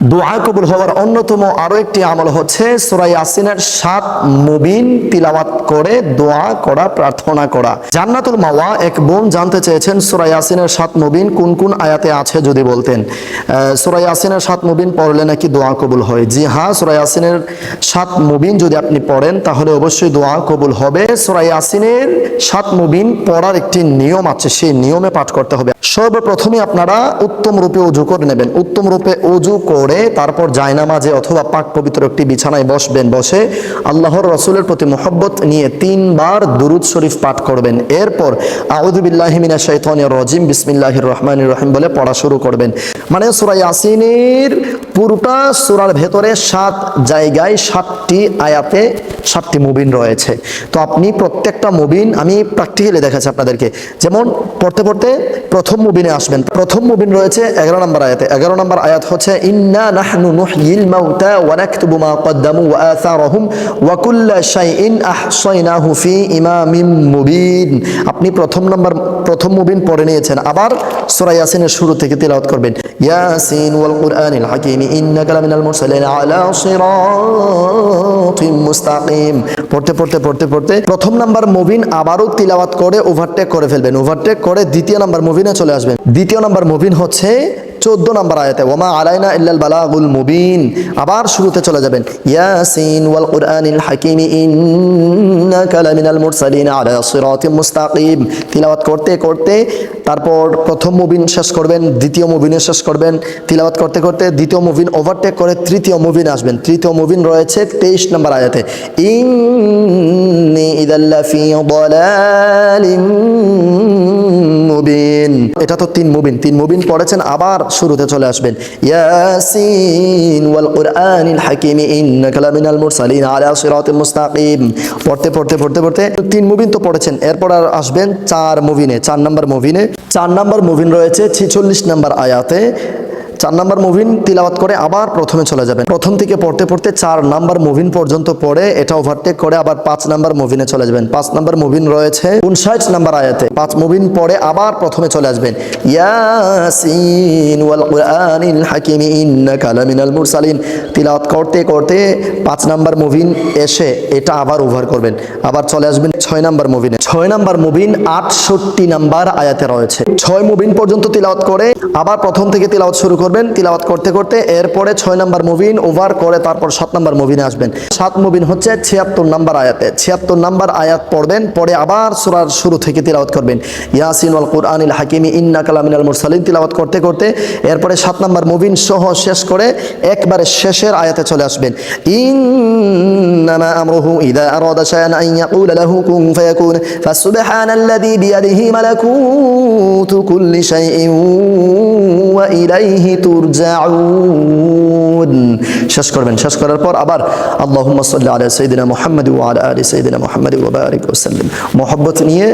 দোয়া কবুল হওয়ার অন্যতম আরো একটি আমল হচ্ছে সূরা ইয়াসিনের 7 মুবিন তিলাওয়াত করে দোয়া করা, প্রার্থনা করা। জান্নাতুল মাওয়া এক বোন জানতে চেয়েছেন সূরা ইয়াসিনের 7 মুবিন কোন কোন আয়াতে আছে যদি বলতেন। সূরা ইয়াসিনের 7 মুবিন পড়লে নাকি দোয়া কবুল হয়। জি হ্যাঁ, সূরা ইয়াসিনের 7 মুবিন যদি আপনি পড়েন তাহলে অবশ্যই দোয়া কবুল হবে। সূরা ইয়াসিনের 7 মুবিন পড়ার একটি নিয়ম আছে, সেই নিয়মে পাঠ করতে হবে। সর্বপ্রথমে আপনারা উত্তম রূপে ওযু করে নেবেন। উত্তম রূপে ওযু করে তারপর জায়নামাজে অথবা পাক পবিত্র একটি বিছানায় বসবেন। বসে আল্লাহর রাসূলের প্রতি মুহাব্বত নিয়ে 3 বার দুরূদ শরীফ পাঠ করবেন। এরপর আউযু বিল্লাহি মিনাশ শাইতানির রাজিম বিসমিল্লাহির রহমানির রহিম বলে পড়া শুরু করবেন। মানে সূরা ইয়াসিনের পুরোটা সূরার ভেতরে 7 জায়গায় 7টি আয়াতে 7টি মুবিন রয়েছে। তো আপনি প্রত্যেকটা মুবিন আমি প্র্যাকটিক্যালি দেখাচ্ছি আপনাদেরকে। যেমন পড়তে পড়তে প্রথম মুবিনে আসবেন। প্রথম মুবিন রয়েছে 11 নম্বর আয়াতে। 11 নম্বর আয়াত হচ্ছে ইন্না নাহনু নুহয়িল মাউতা ওয়া নাকতুবু মা কদ্দামু ওয়া আসারহুম ওয়া কুল্লা শাইইন আহসাইনাহু ফি ইমামিম মুবিন। আপনি প্রথম মুবিন পড়ে নিয়েছেন। আবার সূরা ইয়াসিনের শুরু থেকে তিলাওয়াত করবেন। ইয়াসিন ওয়াল কুরআনিল হাকীম ইন্নাকা লামিনাল মুরসালিন আলা সিরাতিম মুস্তাকিম। পড়তে প্রথম নাম্বার মুবিন আবারও তিলাওয়াত করে ওভারটেক করে ফেলবেন। ওভারটেক করে দ্বিতীয় নাম্বার মুবিনে চলে আসবেন। দ্বিতীয় নাম্বার মুবিন হচ্ছে 14 নম্বর আয়াতে ওয়ামা আলাইনা ইল্লাল বালাগুল মুবিন। আবার শুরুতে চলে যাবেন ইয়াসিন ওয়াল কুরআনিল হাকীম ইন্নাকা লামিনাল মুরসালিন আলা সিরাতিম মুস্তাকিম। তিলাওয়াত করতে করতে তারপর প্রথম মুবিন শেষ করবেন, দ্বিতীয় মুবিনে শেষ করবেন। তিলাওয়াত করতে করতে দ্বিতীয় মুবিন ওভারটেক করে তৃতীয় মুবিনে আসবেন। তৃতীয় মুবিন রয়েছে 23 নম্বর আয়াতে ইন্নী ইযাল লাফি দালালিম মুবিন। এটা তো 3 মুবিন পড়েছেন। আবার শুরুতে চলে আসবেন ইয়াসিন ওয়াল কুরআনিল হাকীম ইন্নাকা লামিনাল মুরসালিন আলা সিরাতিম মুস্তাকিম। পড়তে 3 মুবিন তো পড়েছেন। এরপর আর আসবেন 4 মুবিনে। 4 নম্বর মুবিনে 4 নম্বর মুবিন রয়েছে 46 নম্বর আয়াতে। 4 নম্বর মুবিন তিলাওয়াত করে আবার প্রথমে চলে যাবেন। প্রথম থেকে পড়তে 4 নম্বর মুবিন পর্যন্ত পড়ে এটা ওভারটেক করে আবার 5 নম্বর মুবিনে চলে যাবেন। 5 নম্বর মুবিন রয়েছে 59 নম্বর আয়াতে। 5 মুবিন পড়ে আবার প্রথমে চলে আসবেন ইয়াসিন ওয়াল কুরআনিল হাকীম ইন্নাকা লামিনাল মুরসালিন। তিলাওয়াত করতে 5 নম্বর মুবিন এসে এটা আবার ওভার করবেন। আবার চলে আসবেন 6 নম্বর মুবিনে। 6 নম্বর মুবিন 68 নম্বর আয়াতে রয়েছে। 6 মুবিন পর্যন্ত তিলাওয়াত করে আবার প্রথম থেকে তিলাওয়াত শুরু করবেন। তিলাওয়াত করতে এরপরে 6 নম্বর মুবিন ওভার করে তারপর 7 নম্বর মুবিনে আসবেন। 7 মুবিন হচ্ছে 76 নম্বর আয়াতে। 76 নম্বর আয়াত পড়বেন। পরে আবার সূরার শুরু থেকে তিলাওয়াত করবেন ইয়াসিন ওয়াল কুরআনিল হাকীম ইন্নাকা লামিনাল মুরসালিন। তিলাওয়াত করতে এরপরে 7 নম্বর মুবিন সহ শেষ করে একবারে শেষের আয়াতে চলে আসবেন ইন্নামা আমরুহু ইযা আরাদা শায়আন আন ইয়াকুলা লাহু কুন ফায়াকুন ফাসুবহানাল্লাযী বিয়াদিহি মালাকুতু কুল্লি শাইইন ওয়া ইলাইহি তুরজাউন। শেষ করবেন। শেষ করার পর আবার আল্লাহুম্মা সাল্লি আলা সাইয়্যিদিনা মুহাম্মাদ ওয়া আলা আলি সাইয়্যিদিনা মুহাম্মাদ ওয়া বারিক ওয়া সাল্লিম। মুহাব্বত নিয়ে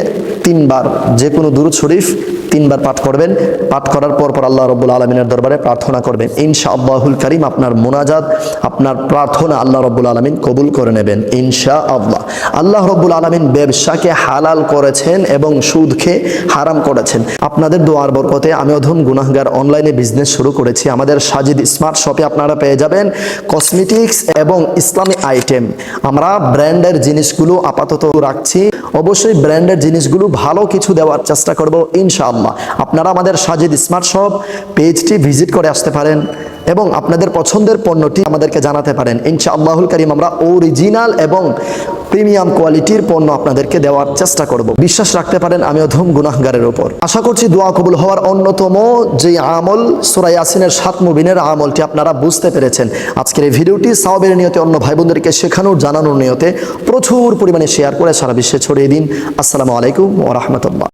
3 বার যে কোনো দুরূদ শরীফ 3 বার পাঠ করবেন। পাঠ করার পর আল্লাহ রাব্বুল আলামিনের দরবারে প্রার্থনা করবেন। ইনশাআল্লাহুল কারীম আপনার মুনাজাত, আপনার প্রার্থনা আল্লাহ রাব্বুল আলামিন কবুল করে নেবেন ইনশাআল্লাহ। আল্লাহ রাব্বুল আলামিন ব্যবসাকে হালাল করেছেন এবং সুদকে হারাম করেছেন। আপনাদের দোয়ার বরকতে আমি অধম গুনাহগার অনলাইনে বিজনেস শুরু করেছি। আমাদের সাজিদ স্মার্ট শপে আপনারা পেয়ে যাবেন কসমেটিক্স এবং ইসলামিক আইটেম। আমরা ব্র্যান্ডের জিনিসগুলো আপাতত রাখছি। অবশ্যই ব্র্যান্ডের জিনিসগুলো ভালো কিছু দেওয়ার চেষ্টা করব ইনশাআল্লাহ। আপনারা আমাদের সাজিদ স্মার্ট শপ পেজটি ভিজিট করে আসতে পারেন এবং আপনাদের পছন্দের পণ্যটি আমাদেরকে জানাতে পারেন। ইনশাআল্লাহুল কারীম আমরা অরিজিনাল এবং প্রিমিয়াম কোয়ালিটির পণ্য আপনাদেরকে দেওয়ার চেষ্টা করব। বিশ্বাস রাখতে পারেন আমি অধম গুনাহগারের উপর। আশা করছি দোয়া কবুল হওয়ার অন্যতম যে আমল সূরা ইয়াসিনের 7 মুবিনের আমলটি আপনারা বুঝতে পেরেছেন। আজকের এই ভিডিওটি সওয়াবের নিয়তে অন্য ভাই বোনদেরকে শেখানোর জানানোর নিয়তে প্রচুর পরিমাণে শেয়ার করে সারা বিশ্বে ছড়িয়ে দিন। আসসালামু আলাইকুম ওয়া রাহমাতুল্লাহ।